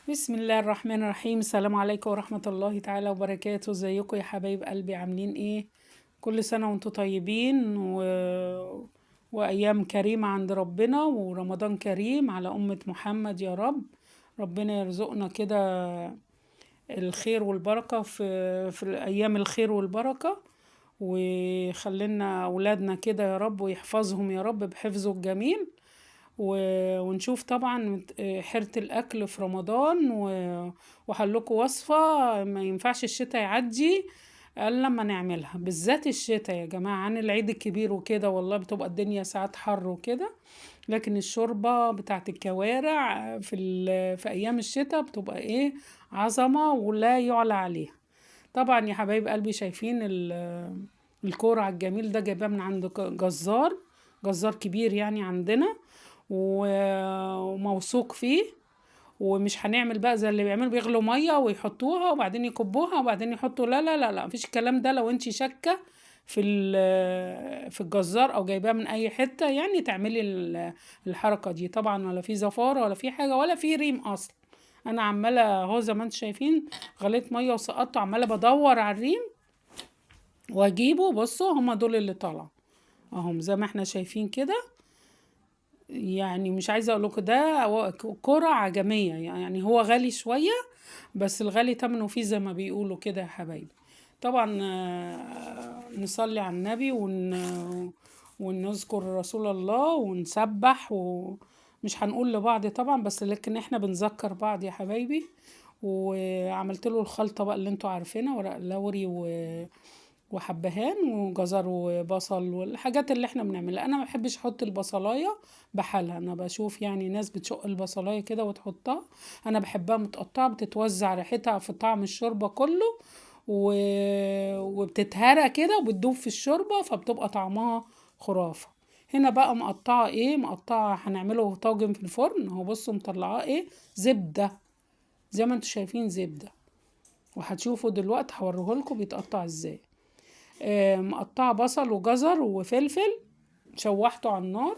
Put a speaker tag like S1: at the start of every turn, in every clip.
S1: بسم الله الرحمن الرحيم. السلام عليكم ورحمة الله تعالى وبركاته. ازيكم يا حبايب قلبي؟ عاملين ايه؟ كل سنة وانتم طيبين وأيام كريمة عند ربنا، ورمضان كريم على أمة محمد يا رب. ربنا يرزقنا كده الخير والبركة في الأيام الخير والبركة، ويخلينا أولادنا كده يا رب، ويحفظهم يا رب بحفظه الجميل. ونشوف طبعا حيرة الأكل في رمضان، وهقولكوا وصفة ما ينفعش الشتاء يعدي إلا لما نعملها، بالذات الشتاء يا جماعة، عن العيد الكبير وكده والله بتبقى الدنيا ساعات حر وكده. لكن الشوربة بتاعت الكوارع في أيام الشتاء بتبقى إيه، عظمة ولا يعلى عليها. طبعا يا حبايب قلبي شايفين الكورع الجميل ده، جايباه من عند جزار كبير يعني عندنا، وموثوق فيه. ومش هنعمل بقى زي اللي بيعملوا، بيغلوا ميه ويحطوها وبعدين يكبوها وبعدين يحطوا، لا لا لا لا، مفيش الكلام ده. لو انتي شاكه في الجزار او جايباه من اي حته يعني، تعملي الحركه دي طبعا، ولا في زفاره ولا في حاجه ولا في ريم اصلا. انا عماله اهو زي ما انتم شايفين، غليت ميه وسقطته، عماله بدور على الريم واجيبه. بصوا هما دول اللي طلعوا اهم زي ما احنا شايفين كده. يعني مش عايزه اقول لكم ده كرة عجمية، يعني هو غالي شوية، بس الغالي تمنه فيه زي ما بيقولوا كده يا حبايبي. طبعا نصلي على النبي ونذكر رسول الله ونسبح، ومش هنقول لبعض طبعا، بس لكن احنا بنذكر بعض يا حبايبي. وعملت له الخلطة بقى اللي انتوا عارفينها، ورق لوري وحبهان وجزر وبصل والحاجات اللي احنا بنعملها. انا ما بحبش احط البصلايه بحالها، انا بشوف يعني ناس بتشق البصلايه كده وتحطها، انا بحبها متقطعه، بتتوزع ريحتها في طعم الشوربه كله، و... وبتتهرى كده وبتدوب في الشوربه، فبتبقى طعمها خرافه. هنا بقى مقطعه ايه، مقطعه هنعمله طاجن في الفرن اهو. بصوا مطلعاه ايه، زبده، زي ما انتوا شايفين زبده، وهتشوفوا دلوقتي هوريهولكوا بيتقطع ازاي. مقطعة بصل وجزر وفلفل، شوحته على النار،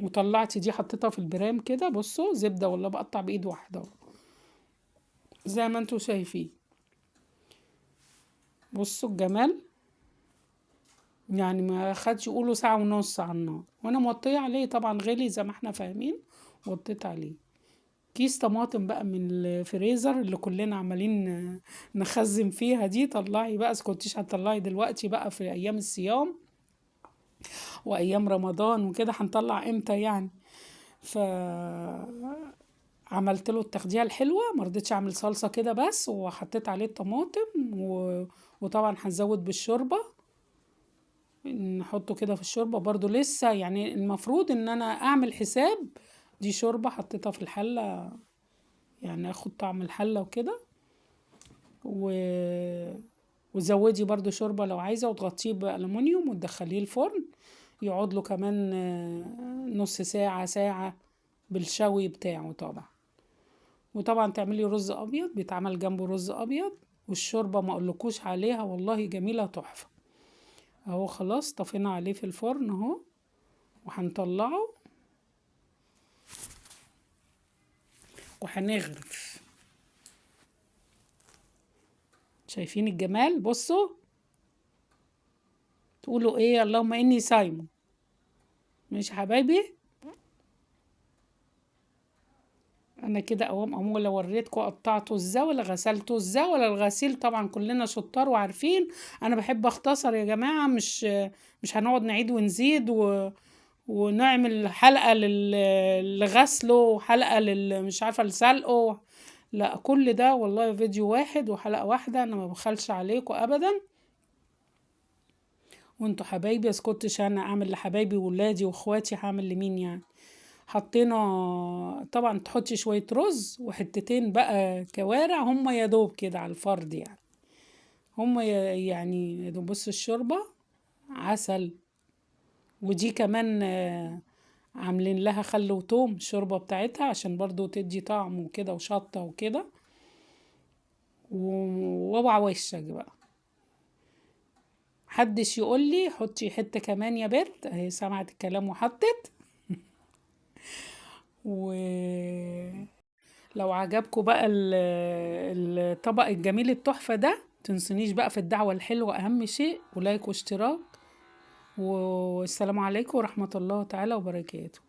S1: وطلعت دي حطيتها في البرام كده. بصوا زبدة والله بقطع بإيد واحدة زي ما انتوا شايفين. بصوا الجمال، يعني ما خدش يقولوا ساعة ونص على النار، وانا موطية عليه طبعا، غلي زي ما احنا فاهمين، وطيت عليه كيس طماطم بقى من الفريزر اللي كلنا عمالين نخزن فيها دي. طلعي بقى، كنتيش هتطلعي دلوقتي بقى في ايام الصيام وايام رمضان وكده، هنطلع امتى يعني؟ ف عملت له التخديعه الحلوه، ما رضيتش اعمل صلصه كده بس، وحطيت عليه الطماطم وطبعا هنزود بالشوربه، نحطه كده في الشوربه برضو لسه. يعني المفروض ان انا اعمل حساب دي شوربه حطيتها في الحله، يعني اخد طعم الحله وكده. و... وزودي برضو شوربه لو عايزه، وتغطيه بألمونيوم وتدخليه الفرن يقعد له كمان نص ساعه ساعه بالشوي بتاعه طبعا. وطبعا تعملي رز ابيض، بيتعمل جنبه رز ابيض، والشوربه ما اقولكوش عليها والله جميله تحفه. اهو خلاص طفينا عليه في الفرن اهو، وهنطلعه وهنغرف. شايفين الجمال؟ بصوا تقولوا ايه، اللهم اني صايمه. مش يا حبايبي؟ انا كده اقوم امول وريتكم قطعته ازاي ولا غسلته ازاي ولا الغسيل، طبعا كلنا شطار وعارفين. انا بحب اختصر يا جماعه، مش هنقعد نعيد ونزيد ونعمل حلقه لغسله وحلقه مش عارفه لسلقه. لا، كل ده والله فيديو واحد وحلقه واحده، انا ما بخلش عليكم ابدا. وانتوا حبايبي، اسكتش انا اعمل لحبايبي وولادي واخواتي، هعمل لمين يعني؟ حطينا طبعا، تحطي شوية رز وحتتين بقى كوارع، هم يا دوب كده على الفرد يعني، هم يعني يا دوب. بص الشوربة عسل، ودي كمان عاملين لها خل وتوم الشوربة بتاعتها عشان برضو تدي طعم وكده وشطة وكده. واوعى وشك بقى، محدش يقول لي حطي حتة كمان يا بنت، اهي سمعت الكلام وحطت. و لو عجبكم بقى الطبق الجميل التحفة ده، تنسونيش بقى في الدعوة الحلوة أهم شيء، ولايك واشتراك. والسلام عليكم ورحمة الله تعالى وبركاته.